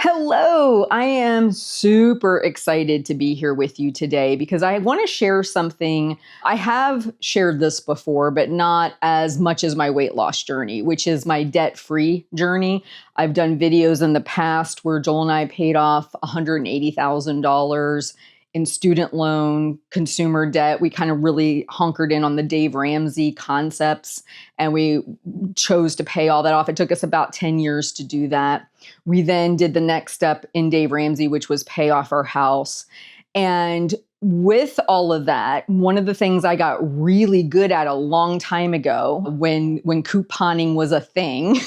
Hello, I am super excited to be here with you today because I want to share something. I have shared this before, but not as much as my weight loss journey, which is my debt-free journey. I've done videos in the past where Joel and I paid off $180,000 in student loan, consumer debt. We kind of really hunkered in on the Dave Ramsey concepts and we chose to pay all that off. It took us about 10 years to do that. We then did the next step in Dave Ramsey, which was pay off our house. And with all of that, one of the things I got really good at a long time ago when couponing was a thing,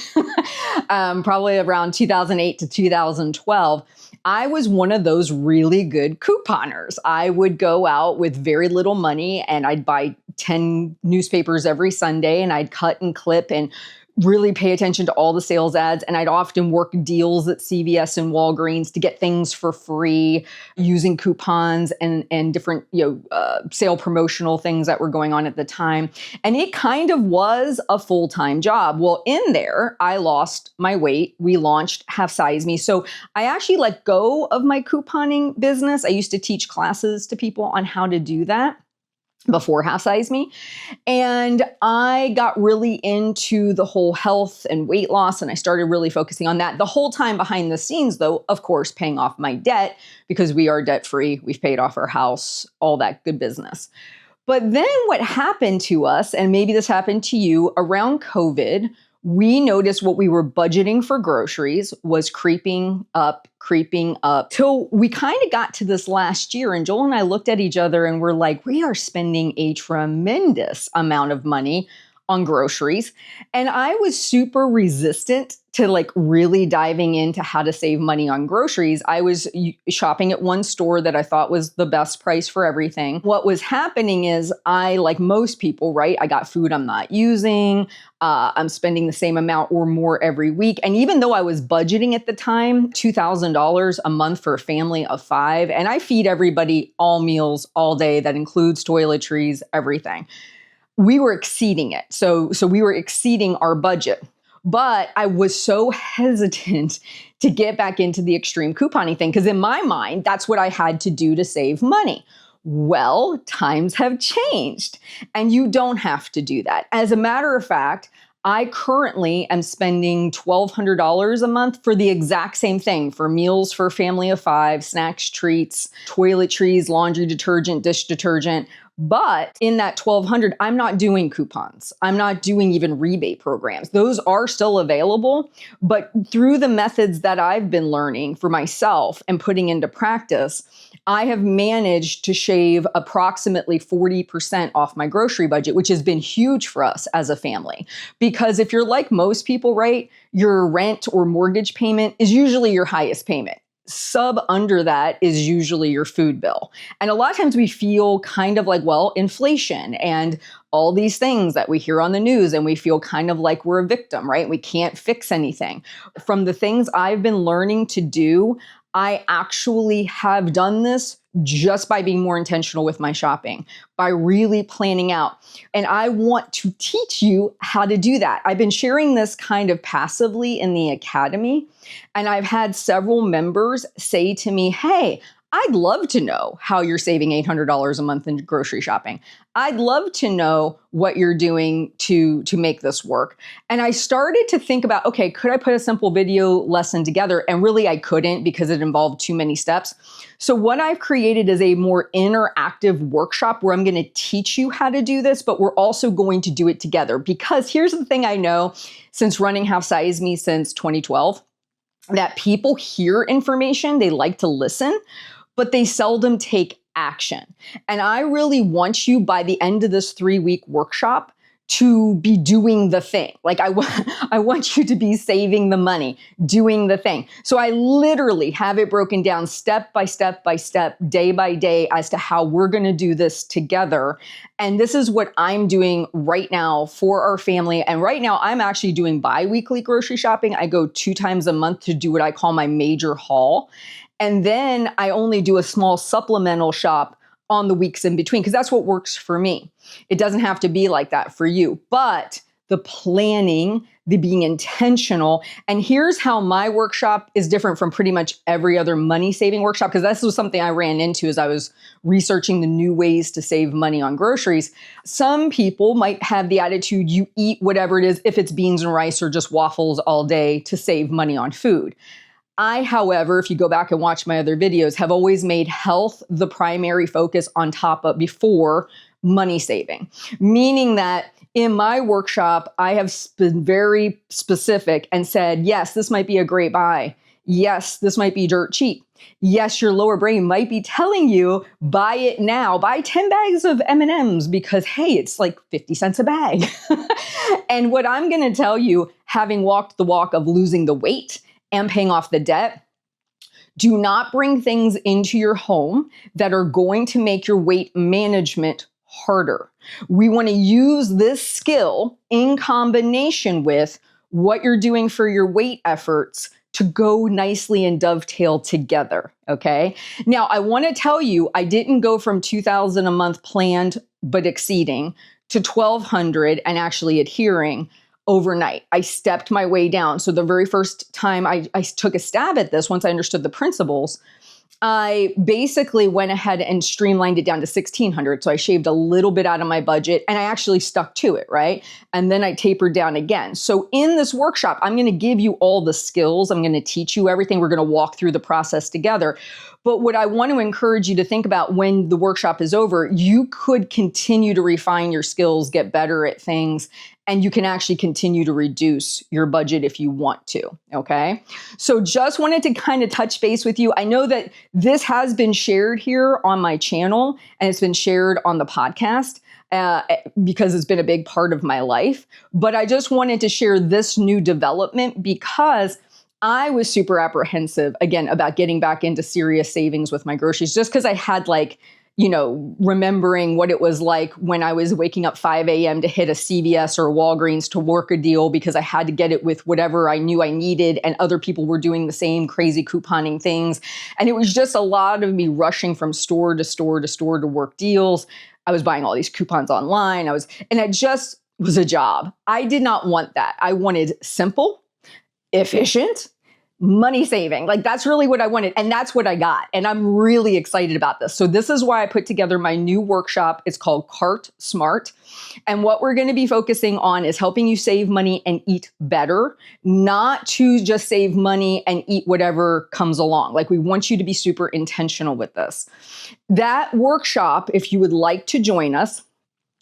probably around 2008 to 2012, I was one of those really good couponers. I would go out with very little money and I'd buy 10 newspapers every Sunday and I'd cut and clip and really pay attention to all the sales ads. And I'd often work deals at CVS and Walgreens to get things for free using coupons and different, sale promotional things that were going on at the time. And it kind of was a full-time job. Well, in there, I lost my weight. We launched Half Size Me. So I actually let go of my couponing business. I used to teach classes to people on how to do that before Half Size Me. And I got really into the whole health and weight loss, and I started really focusing on that. The whole time behind the scenes, though, of course, paying off my debt because we are debt-free. We've paid off our house, all that good business. But then what happened to us, and maybe this happened to you, around COVID, we noticed what we were budgeting for groceries was creeping up till we kind of got to this last year. And Joel and I looked at each other and we're like, we are spending a tremendous amount of money on groceries. And I was super resistant to really diving into how to save money on groceries. I was shopping at one store that I thought was the best price for everything. What was happening is I, like most people, right? I got food I'm not using. I'm spending the same amount or more every week. And even though I was budgeting at the time, $2,000 a month for a family of 5, and I feed everybody all meals all day. That includes toiletries, everything. We were exceeding it. So we were exceeding our budget. But I was so hesitant to get back into the extreme couponing thing because in my mind, that's what I had to do to save money. Well, times have changed and you don't have to do that. As a matter of fact, I currently am spending $1,200 a month for the exact same thing, for meals for a family of 5, snacks, treats, toiletries, laundry detergent, dish detergent. But in that $1,200, I'm not doing coupons. I'm not doing even rebate programs. Those are still available, but through the methods that I've been learning for myself and putting into practice, I have managed to shave approximately 40% off my grocery budget, which has been huge for us as a family. Because if you're like most people, right, your rent or mortgage payment is usually your highest payment. Sub under that is usually your food bill. And a lot of times we feel kind of like, well, inflation and all these things that we hear on the news, and we feel kind of like we're a victim, right? We can't fix anything. From the things I've been learning to do, I actually have done this just by being more intentional with my shopping, by really planning out. And I want to teach you how to do that. I've been sharing this kind of passively in the academy, and I've had several members say to me, hey, I'd love to know how you're saving $800 a month in grocery shopping. I'd love to know what you're doing to make this work. And I started to think about, okay, could I put a simple video lesson together? And really I couldn't because it involved too many steps. So what I've created is a more interactive workshop where I'm going to teach you how to do this, but we're also going to do it together. Because here's the thing I know since running Half Size Me since 2012, that people hear information, they like to listen, but they seldom take action. And I really want you by the end of this 3-week workshop to be doing the thing. Like I want you to be saving the money, doing the thing. So I literally have it broken down step by step by step, day by day as to how we're going to do this together. And this is what I'm doing right now for our family. And right now I'm actually doing bi-weekly grocery shopping. I go 2 times a month to do what I call my major haul. And then I only do a small supplemental shop on the weeks in between, because that's what works for me. It doesn't have to be like that for you, but the planning, the being intentional. And here's how my workshop is different from pretty much every other money saving workshop, because this was something I ran into as I was researching the new ways to save money on groceries. Some people might have the attitude you eat whatever it is, if it's beans and rice or just waffles all day, to save money on food. I, however, if you go back and watch my other videos, have always made health the primary focus on top of before money saving, meaning that in my workshop, I have been very specific and said, yes, this might be a great buy. Yes, this might be dirt cheap. Yes, your lower brain might be telling you, buy it now, buy 10 bags of M&Ms because, hey, it's like 50 cents a bag. And what I'm going to tell you, having walked the walk of losing the weight and paying off the debt, do not bring things into your home that are going to make your weight management harder. We want to use this skill in combination with what you're doing for your weight efforts to go nicely and dovetail together, okay? Now, I want to tell you, I didn't go from $2,000 a month planned but exceeding to $1,200 and actually adhering overnight. I stepped my way down. So the very first time I took a stab at this, once I understood the principles, I basically went ahead and streamlined it down to $1,600. So I shaved a little bit out of my budget and I actually stuck to it, right? And then I tapered down again. So in this workshop, I'm going to give you all the skills. I'm going to teach you everything. We're going to walk through the process together. But what I want to encourage you to think about when the workshop is over, you could continue to refine your skills, get better at things, and you can actually continue to reduce your budget if you want to, okay? So just wanted to kind of touch base with you. I know that this has been shared here on my channel and it's been shared on the podcast because it's been a big part of my life. But I just wanted to share this new development because I was super apprehensive, again, about getting back into serious savings with my groceries, just because I had remembering what it was like when I was waking up 5 a.m. to hit a CVS or a Walgreens to work a deal because I had to get it with whatever I knew I needed, and other people were doing the same crazy couponing things. And it was just a lot of me rushing from store to store to store to work deals. I was buying all these coupons online. And it just was a job. I did not want that. I wanted simple, efficient, money saving. Like that's really what I wanted. And that's what I got. And I'm really excited about this. So this is why I put together my new workshop. It's called Cart Smart. And what we're going to be focusing on is helping you save money and eat better, not to just save money and eat whatever comes along. Like we want you to be super intentional with this. That workshop, if you would like to join us,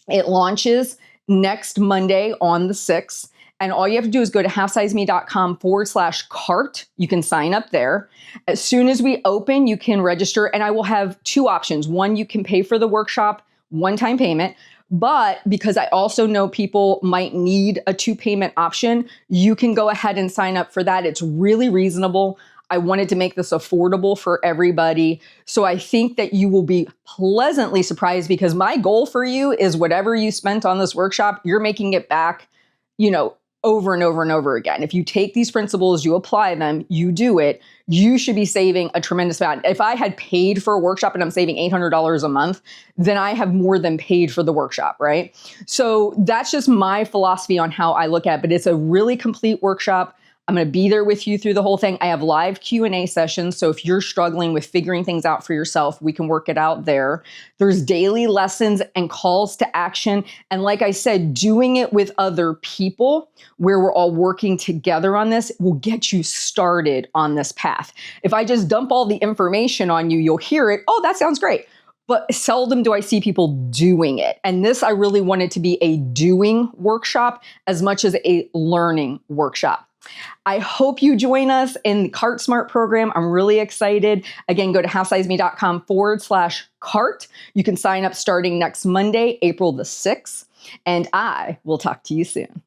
it launches next Monday on the 6th. And all you have to do is go to halfsizeme.com/cart. You can sign up there. As soon as we open, you can register. And I will have two options. One, you can pay for the workshop, one-time payment. But because I also know people might need a 2-payment option, you can go ahead and sign up for that. It's really reasonable. I wanted to make this affordable for everybody. So I think that you will be pleasantly surprised, because my goal for you is whatever you spent on this workshop, you're making it back, over and over and over again. If you take these principles, you apply them, you do it, you should be saving a tremendous amount. If I had paid for a workshop and I'm saving $800 a month, then I have more than paid for the workshop, right? So that's just my philosophy on how I look at it. But it's a really complete workshop. I'm going to be there with you through the whole thing. I have live Q&A sessions. So if you're struggling with figuring things out for yourself, we can work it out there. There's daily lessons and calls to action. And like I said, doing it with other people where we're all working together on this will get you started on this path. If I just dump all the information on you, you'll hear it. Oh, that sounds great. But seldom do I see people doing it. And this, I really wanted to be a doing workshop as much as a learning workshop. I hope you join us in the Cart Smart program. I'm really excited. Again, go to halfsizeme.com/cart. You can sign up starting next Monday, April the 6th, and I will talk to you soon.